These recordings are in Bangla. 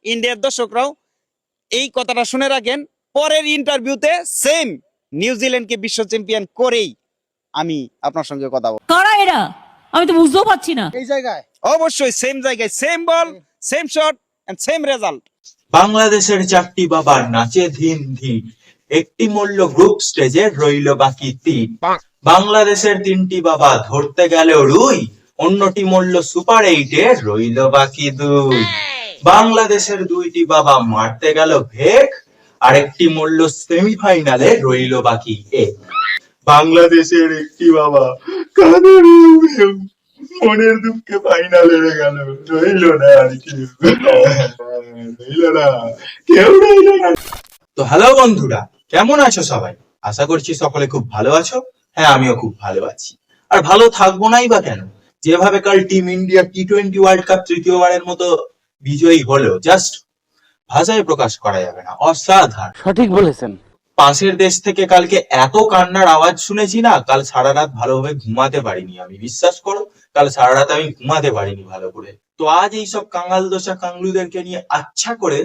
ইন্ডিয়ার দর্শকরাও এই কথাটা শুনে রাখেন, পরের ইন্টারভিউতে সেম নিউজিল্যান্ডকে বিশ্ব চ্যাম্পিয়ন করেই আমি আপনার সঙ্গে কথা বলবো। কারা এরা আমি তো বুঝতেও পারছি না। এই জায়গায় অবশ্যই সেম জায়গায়, same ball, same shot and same result. বাংলাদেশের 4টি বাবার নাচে ধিম ধিম, একটি মরল গ্রুপ স্টেজে, রইল বাকি 3। বাংলাদেশের 3টি বাবা ধরতে গেল রুই, অন্যটি মরল সুপার 8-এ, রইল বাকি 2। বাংলাদেশের 2টি বাবা মারতে গেল ভেক, আরেকটি মরল সেমিফাইনালে, রইল বাকি 1। বাংলাদেশের একটি বাবা কাঁদে মনের দুঃখে ফাইনাল হেরে গেল, রইল না আর কেউ, রইল না, কেউ রইল না। তো হ্যালো বন্ধুরা, কেমন আছো সবাই? আশা করছি সকলে খুব ভালো আছো। হ্যাঁ, আমিও খুব ভালো আছি। আর ভালো থাকবো নাই বা কেন? যেভাবে কাল টিম ইন্ডিয়া টি-20 ওয়ার্ল্ড কাপ তৃতীয়বারের মতো বিজয়ী হলো, জাস্ট ভাষায় প্রকাশ করা যাবে না, অসাধারণ। সঠিক বলেছেন। পাশের দেশ থেকে কালকে এত কান্নার আওয়াজ শুনেছি না, কাল সারা রাত ভালোভাবে ঘুমাতে পারিনি আমি, বিশ্বাস করো, কাল সারা রাত আমি ঘুমাতে পারিনি ভালো করে। তো আজ এইসব কাঙ্গাল দোষা কাংলুদেরকে নিয়ে আচ্ছা করে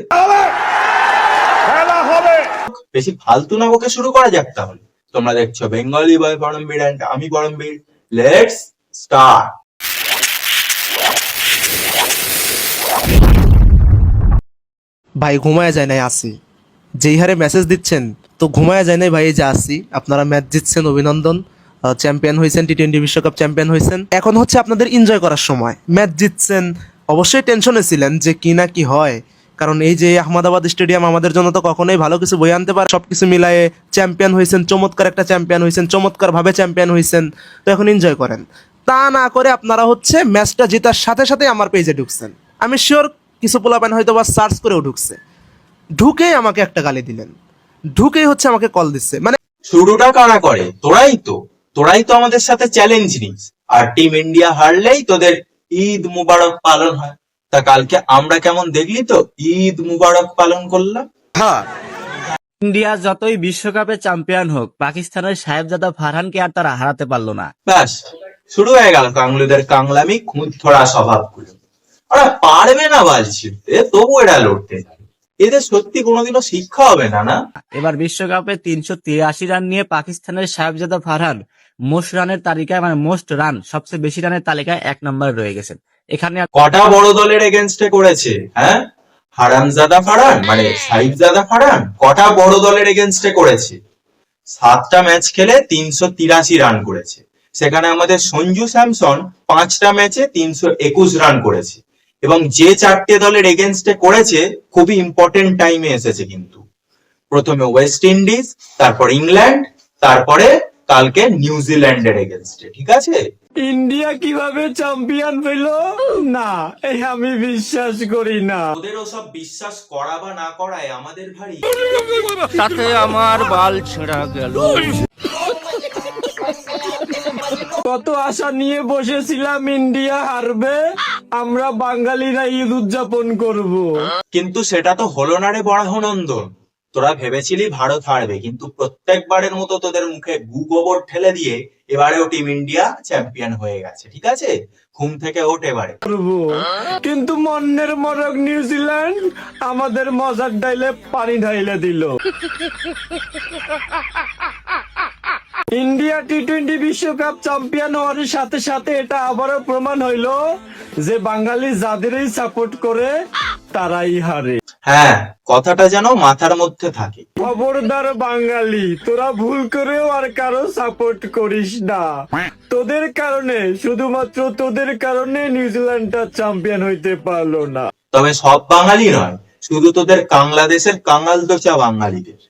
বেশি ফালতু না বকে শুরু করা যাক তাহলে। তোমরা দেখছো বেঙ্গলি বয় পরমবীর এন্ড আমি পরমবীর, লেটস স্টার্ট। ভাই ঘুমায় যায় নাই, আসি যেই হারে মেসেজ দিচ্ছেন তো ঘুমায় যায় নাই ভাই। এই যে আসি, আপনারা ম্যাচ জিতছেন, অভিনন্দন, চ্যাম্পিয়ন হয়েছেন, টি-20 বিশ্বকাপ চ্যাম্পিয়ন হয়েছেন। এখন হচ্ছে আপনাদের এনজয় করার সময়। ম্যাচ জিতছেন, অবশ্যই টেনশনে ছিলেন যে কি না কি হয়, কারণ এই যে আহমেদাবাদ স্টেডিয়াম আমাদের জন্য তো কখনোই ভালো কিছু বয়ে আনতে পারে। সবকিছু মিলায়ে চ্যাম্পিয়ন হয়েছেন, চমৎকার একটা চ্যাম্পিয়ন হয়েছেন, চমৎকার ভাবে চ্যাম্পিয়ন হয়েছেন। তো এখন এনজয় করেন। তা না করে আপনারা হচ্ছে ম্যাচটা জেতার সাথে সাথে আমার পেজে ঢুকছেন। আমি শিওর কিছু পোলাপান হয়তো বা সার্চ করেও ঢুকছে, ঢুকেই আমাকে একটা গালি দিলেন, ঢুকেই হচ্ছে আমাকে কল দিচ্ছে। মানে শুরুটা কারা করে? তোরাই তো আমাদের সাথে চ্যালেঞ্জ নিস, আর টিম ইন্ডিয়া হারলেই তোদের ঈদ মুবারক পালন হয়। তা কালকে আমরা কেমন দেখলি তো, ঈদ মুবারক পালন করলাম। ইন্ডিয়া যতই বিশ্বকাপে চ্যাম্পিয়ন হোক, পাকিস্তানের সাহেবজাদা ফারহানকে আর তারা হারাতে পারলো না। ব্যাস শুরু হয়ে গেল কাংলুদের কাংলামি, খুঁত ধরা স্বভাবগুলো। ওরা পারবে না বাল ছিড়তে, তবু এরা লড়তে থাকে। এদের সত্যি কোনোদিনও শিক্ষা হবে না, না? এবার বিশ্বকাপে 383 রান নিয়ে পাকিস্তানের সাহেবজাদা ফারহান মোস্ট রানের তালিকায়, মানে মোস্ট রান, সবচেয়ে বেশি রানের তালিকায় 1 নম্বরে রয়ে গেছেন। এখানে কটা বড় দলের এগেনস্টে করেছে, হ্যাঁ? হারামজাদা ফারহান মানে সাহিবজাদা ফারহান কটা বড় দলের এগেনস্টে করেছে? 7টা ম্যাচ খেলে 383 রান করেছে। সেখানে আমাদের সঞ্জু স্যামসন 5টা ম্যাচে 321 রান করেছে। এবং যে 4টে দলের এগেনস্টে করেছে খুবই ইম্পর্টেন্ট টাইমে এসেছে কিন্তু। প্রথমে ওয়েস্ট ইন্ডিজ, তারপর ইংল্যান্ড, তারপরে কালকে নিউজিল্যান্ডের এগেনস্টে, ঠিক আছে? ইন্ডিয়া কিভাবে চ্যাম্পিয়ন হইল না, এই আমি বিশ্বাস করি না। ওদের ওসব বিশ্বাস করা বা না করায় আমাদের ভারী। তাতে আমার বাল ছেঁড়া গেল। কত আশা নিয়ে বসেছিলাম ইন্ডিয়া হারবে, আমরা বাঙালিরা ঈদ উদযাপন করব। কিন্তু সেটা তো হলো না রে বরাহনন্দন। তোরা ভেবেছিলি ভারত হারবে, কিন্তু প্রত্যেকবারের মতো তোদের মুখে গু গোবর ঠেলে দিয়ে এবারেও টিম ইন্ডিয়া চ্যাম্পিয়ন হয়ে গেছে, ঠিক আছে? ঘুম থেকে ওঠ এবারে। কিন্তু মন্নের মরক নিউজিল্যান্ড আমাদের মজার ডাইলে পানি ঢাইলে দিল। ইন্ডিয়া টি-20 বিশ্বকাপ চ্যাম্পিয়ন হওয়ার সাথে সাথে এটা আবারও প্রমাণ হইল যে বাঙালি যাদেরই সাপোর্ট করে তারাই হারে। হ্যাঁ, কথাটা যেন মাথার মধ্যে থাকে। খবরদার বাঙালি, তোরা ভুল করেও আর কারো সাপোর্ট করিস না। তোদের কারণে, শুধুমাত্র তোদের কারণে নিউজিল্যান্ডটা চ্যাম্পিয়ন হইতে পারলো না। তবে সব বাঙালি নয়, শুধু তোদের বাংলাদেশের কাঙ্গাল দোচা বাঙালিদের।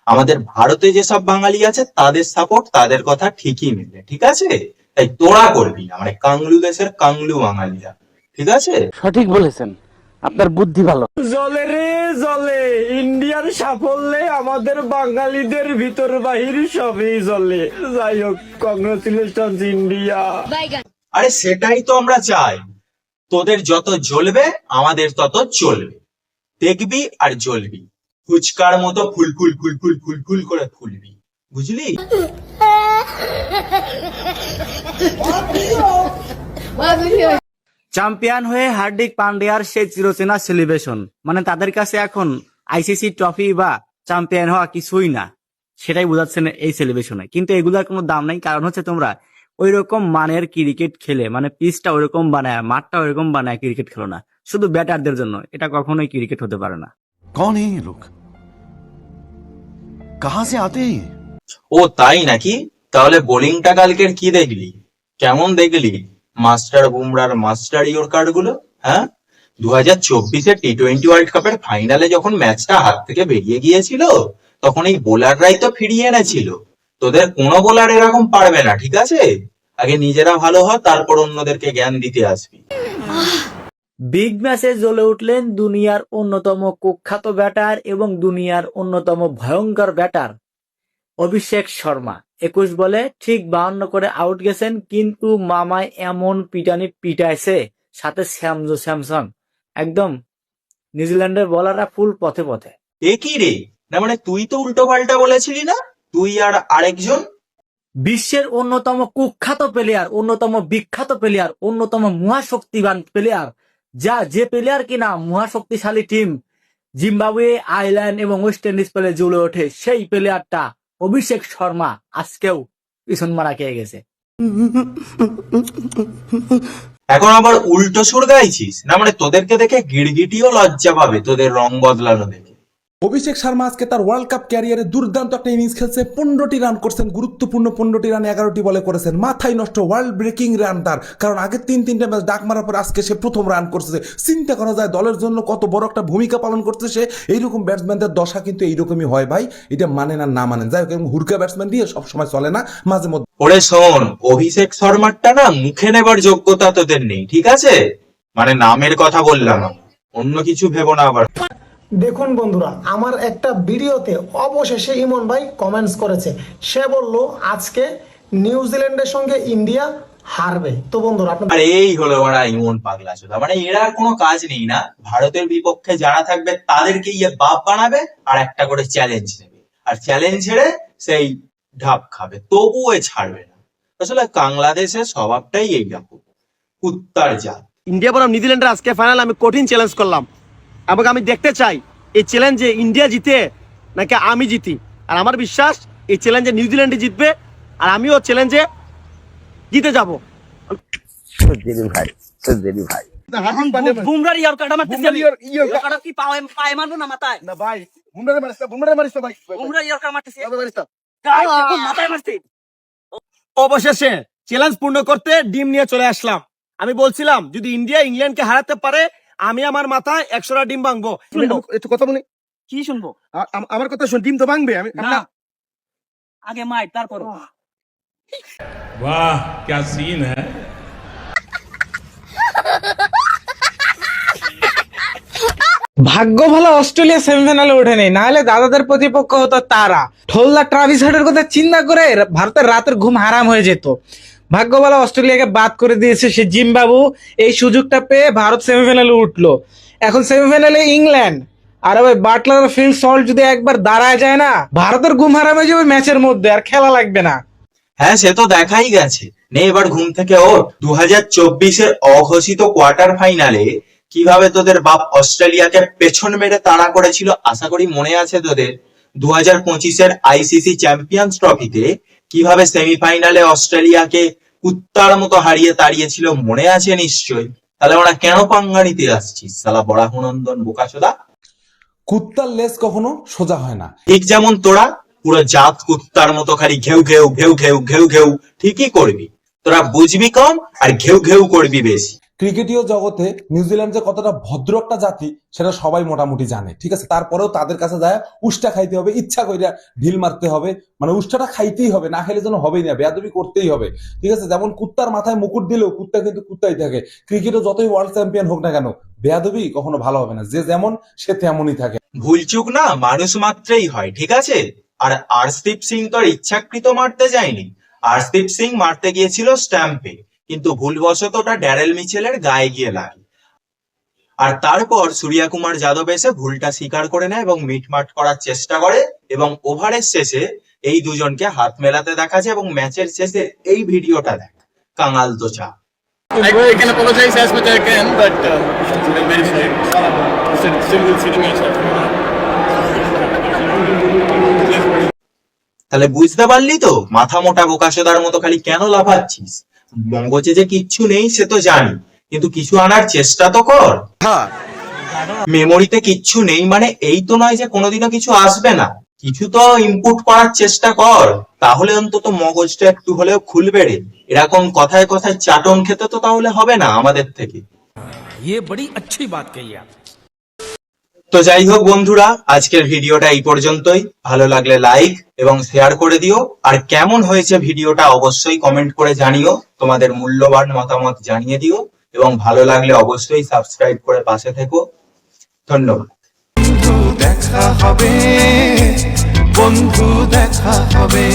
আমাদের ভারতে যেসব বাঙালি আছে তাদের সাপোর্ট, তাদের কথা ঠিকই মেলে, ঠিক আছে? তাই তোরা করবি না, মানে কাংলু দেশের কাংলু বাঙালিরা, ঠিক আছে? সঠিক বলেছেন, আপনার বুদ্ধি ভালো। জলে রে জলে, ইন্ডিয়ার সাফল্যে আমাদের বাঙালিদের ভিতর বাহির সবই জলে। যাই হোক, কংগ্রেচুলেশনস ইন্ডিয়া। আরে সেটাই তো আমরা চাই, তোদের যত জ্বলবে আমাদের তত চলবে। দেখবি আর জ্বলবি, ফুচকার মতো ফুল ফুল ফুল ফুল ফুল ফুল করে ফুলবি, বুঝলি? চ্যাম্পিয়ন হয়ে হার্দিক পান্ডিয়ার সেই চিরচেনা সেলিব্রেশন, মানে তাদের কাছে এখন আইসিসি ট্রফি বা চ্যাম্পিয়ন হওয়া কিছুই না, সেটাই বোঝাচ্ছেন এই সেলিব্রেশনে। কিন্তু এগুলার কোনো দাম নাই, কারণ হচ্ছে তোমরা ওই রকম মানের ক্রিকেট খেলে, মানে পিচটা ওইরকম বানায়, মাঠটা ওইরকম বানায় ক্রিকেট খেলো না, শুধু ব্যাটারদের জন্য। এটা কখনোই ক্রিকেট হতে পারে না। कौन है ये लोग कहां से आते हैं ये? ও তাই নাকি? তাহলে বোলিংটা কালকের কি দেখলি? কেমন দেখলি মাস্টার বুমরার মাস্টার ইয়র্কার গুলো? হ্যাঁ, 2024-এ টি-20 ওয়ার্ল্ড কাপের ফাইনালে যখন ম্যাচটা হাত থেকে বেরিয়ে গিয়েছিল, তখন এই বোলাররাই তো ফিরিয়ে এনেছিল। তোদের কোনো বোলার এরকম পারবে না, ঠিক আছে? আগে নিজেরা ভালো হ, তারপর অন্যদেরকে জ্ঞান দিতে আসবি। বিগ ম্যাচে জ্বলে উঠলেন দুনিয়ার অন্যতম কুখ্যাত ব্যাটার এবং দুনিয়ার অন্যতম ভয়ঙ্কর ব্যাটার অভিষেক শর্মা। 21 বলে ঠিক 52 করে আউট গেছেন, কিন্তু মামায় এমন পিটানি পিটাইছে, সাথে স্যামসন, একদম নিউজিল্যান্ডের বলাররা ফুল পথে পথে। এ কি রে? না মানে তুই তো উল্টো পাল্টা বলেছিলি না, তুই আর আরেকজন? বিশ্বের অন্যতম কুখ্যাত প্লেয়ার, অন্যতম বিখ্যাত প্লেয়ার, অন্যতম মহাশক্তিবান প্লেয়ার, যে প্লেয়ার কিনা মহাশক্তিশালী টিম জিম্বাবুয়ে, আয়ারল্যান্ড এবং ওয়েস্ট ইন্ডিজ পেলে জ্বলে ওঠে, সেই প্লেয়ারটা অভিষেক শর্মা আজকেও পিছন মারা খেয়ে গেছে। এখন আবার উল্টো সুর গাইছিস? না মানে তোদেরকে দেখে গিরগিটিও লজ্জা পাবে তোদের রং বদলানো দেখে। অভিষেক শর্মা আজকে তার ওয়ার্ল্ড কাপ ক্যারিয়ারে দুর্দান্ত একটা ইনিংস খেলছে, 15টি রান করছেন, গুরুত্বপূর্ণ 15টি রান 11টি বলে করেছেন, মাথায় নষ্ট ওয়ার্ল্ড ব্রেকিং রান তার, কারণ আগে তিনটে ম্যাচ ডাক মারার পর আজকে সে প্রথম রান করছে। চিন্তা করা যায় দলের জন্য কত বড় একটা ভূমিকা পালন করছে সে। এইরকম ব্যাটসম্যানদের দশা কিন্তু এইরকমই হয় ভাই, এটা মানেন আর না মানেন, যাই হোক হুরকা ব্যাটসম্যান দিয়ে সবসময় চলে না, মাঝে মধ্যে। ওরে শোন, অভিষেক শর্মারটা না মুখে নেবার যোগ্যতা তোদের নেই, ঠিক আছে? মানে নামের কথা বললাম, অন্য কিছু ভেবো না আবার। দেখুন বন্ধুরা, আমার একটা ভিডিওতে অবশেষে ইমন ভাই কমেন্টস করেছে, সে বলল আজকে নিউজিল্যান্ডের সঙ্গে ইন্ডিয়া হারবে। তো বন্ধুরা আপনার আর এই হলো ওরা ইমন পাগলা চোদা, মানে এরা আর কোনো কাজ নেই না, ভারতের বিপক্ষে যারা থাকবে তাদেরকে ইয়ে বাপ বানাবে আর একটা করে চ্যালেঞ্জ নেবে, আর চ্যালেঞ্জ ছেড়ে সেই ঢাপ খাবে, তবুও এ ছাড়বে না। আসলে বাংলাদেশের স্বভাবটাই এইরকম, কুত্তার জাত। ইন্ডিয়া বনাম নিউজিল্যান্ডের আজকে ফাইনাল আমি কঠিন চ্যালেঞ্জ করলাম, এবং আমি দেখতে চাই এই চ্যালেঞ্জে ইন্ডিয়া জিতে নাকি আমি জিতি। আর আমার বিশ্বাস এই চ্যালেঞ্জে নিউজিল্যান্ডে জিতবে, আর আমিও চ্যালেঞ্জে জিতে যাব। বুমরার ইয়র্কারটা মারতেছি আমি। ইয়র্কারটা কি পায়ে মারবো না মাথায়? না ভাই, বুমরারে মারিস ভাই। বুমরার ইয়র্কার মারতেছি। মারিস মাথায় মারছি। অবশেষে চ্যালেঞ্জ পূর্ণ করতে ডিম নিয়ে চলে আসলাম। আমি বলছিলাম যদি ইন্ডিয়া ইংল্যান্ডকে হারাতে পারে আমি আমার মাথায় 100টা ডিম ভাঙবো। একটু কথা বলি, কি শুনবো? আমার কথা শুন, ডিম তো ভাঙবে। আমি না, আগে মার, তারপর। वाह क्या सीन है। ভাগ্য ভালো অস্ট্রেলিয়া সেমিফাইনালে ওঠেনি, নাহলে দাদাদের প্রতিপক্ষ হতো তারা। ঠোল্লা ট্রাভিস হেডের কথা চিন্তা করে ভারতের রাতের ঘুম হারাম হয়ে যেত। ভাগ্য ভালো অস্ট্রেলিয়াকে বাদ করে দিয়েছে সে জিম্বাবু, এই সুযোগটা পেয়ে ভারত সেমিফাইনালে উঠলো। এখন সেমিফাইনালে ইংল্যান্ড, আর ওই বাটলার ফিল সল্ট যদি একবার দাঁড়ায় যায় না, ভারতের ঘুম হারাম হয়ে যাবে ম্যাচের মধ্যে, আর খেলা লাগবে না। হ্যাঁ, সে তো দেখাই গেছে। নে এবার ঘুম থেকে ওঠ। 2024-এর অঘোষিত কোয়ার্টার ফাইনালে কিভাবে তোদের বাপ অস্ট্রেলিয়াকে পেছন মেরে তাড়া করেছিল আশা করি মনে আছে তোদের। 2025-এর আইসিসি চ্যাম্পিয়ন্স ট্রফিতে কিভাবে সেমিফাইনালে অস্ট্রেলিয়াকে কুত্তার মতো হারিয়ে তাড়িয়েছিল মনে আছে নিশ্চয়ই। তাহলে ওরা কেন পাঙ্গা নিতে আসছিস শালা বরাহনন্দন বোকাচোদা? কুত্তার লেজ কখনো সোজা হয় না। ঠিক যেমন তোরা পুরো জাত কুত্তার মতো খালি ঘেউ ঘেউ ঘেউ ঘেউ ঘেউ ঘেউ ঠিকই করবি, তোরা বুঝবি কম আর ঘেউ ঘেউ করবি বেশি। ক্রিকেটীয় জগতে নিউজিল্যান্ড যে কতটা ভদ্র একটা জাতি সেটা সবাই মোটামুটি জানে, ঠিক আছে? তারপরেও তাদের কাছে যায় উষ্টা খাইতে হবে, ইচ্ছা কইরা ঢিল মারতে হবে, মানে উষ্টাটা খাইতেই হবে, না খেলে যেন হবেই না, বেয়াদবি করতেই হবে, ঠিক আছে? যেমন কুত্তার মাথায় মুকুট দিলেও কুত্তা কিন্তু কুত্তাই থাকে। ক্রিকেটে যতই ওয়ার্ল্ড চ্যাম্পিয়ন হোক না কেন, বেয়াদবি কখনো ভালো হবে না, যে যেমন সে তেমনই থাকে। ভুলচুক না মানুষ মাত্রেই হয়, ঠিক আছে? আর আরশদীপ সিং তো আর ইচ্ছাকৃত মারতে যায়নি, আরশদীপ সিং মারতে গিয়েছিল স্ট্যাম্পে, কিন্তু ভুলবশত ওটা ড্যারেল মিচেলের গায়ে গিয়ে লাগে। আর তারপর সূর্যা কুমার যাদব এসে ভুলটা স্বীকার করে নেয় এবং মিটমাট করার চেষ্টা করে, এবং ওভারের শেষে এই দুজনকে হাত মেলাতে দেখা যায়, এবং ম্যাচের শেষে এই ভিডিওটা দেখ, কাঙাল তো চা। I can apologize as much as I can, but I'm very sorry. Still will see the match. তাহলে বুঝতে পারলি তো, মাথা মোটা বোকাশোদার মতো খালি কেন লাফাচ্ছিস? মগজে যে কিচ্ছু নেই সে তো জানি, কিন্তু কিছু আনার চেষ্টা তো কর। মেমোরিতে কিচ্ছু নেই মানে এই তো নয় যে কোনোদিনও কিছু আসবে না, কিছু তো ইনপুট করার চেষ্টা কর, তাহলে অন্তত মগজটা একটু হলেও খুলবে রে। এরকম কথায় কথায় চাটন খেতে তো তাহলে হবে না আমাদের থেকে। তো যাই হোক বন্ধুরা, আজকের ভিডিওটা এই পর্যন্তই। ভালো লাগলে লাইক এবং শেয়ার করে দিও, আর কেমন হয়েছে ভিডিওটা অবশ্যই কমেন্ট করে জানিও, তোমাদের মূল্যবান মতামত জানিয়ে দিও, এবং ভালো লাগলে অবশ্যই সাবস্ক্রাইব করে পাশে থেকো। ধন্যবাদ। দেখা হবে বন্ধু, দেখা হবে।